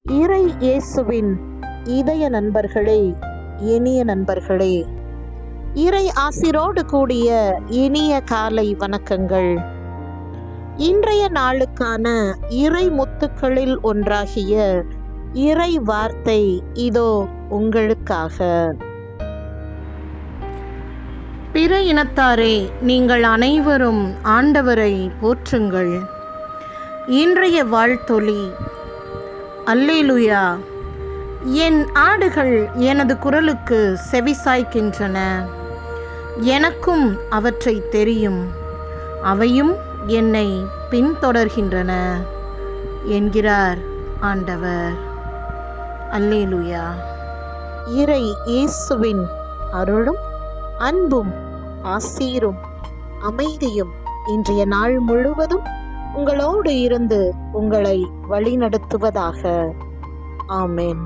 இறை இயேசுவின் இதய நண்பர்களே, இனிய நண்பர்களே, இறை ஆசிரோடு கூடிய இனிய காலை வணக்கங்கள். இன்றைய நாளுக்கான இறை முத்துக்களில் ஒன்றாகிய இறை வார்த்தை இதோ உங்களுக்காக. பிற இனத்தாரே, நீங்கள் அனைவரும் ஆண்டவரை போற்றுங்கள். இன்றைய வாழ்த்தொலி: அல்லேலூயா. என் ஆடுகள் எனது குரலுக்கு செவிசாய்க்கின்றன, எனக்கும் அவற்றை தெரியும், அவையும் என்னை பின்தொடர்கின்றன என்கிறார் ஆண்டவர். அல்லேலூயா. இறை இயேசுவின் அருளும் அன்பும் ஆசீரும் அமைதியும் இன்றைய நாள் முழுவதும் உங்களோடு இருந்து உங்களை வழிநடத்துவதாக. ஆமென்.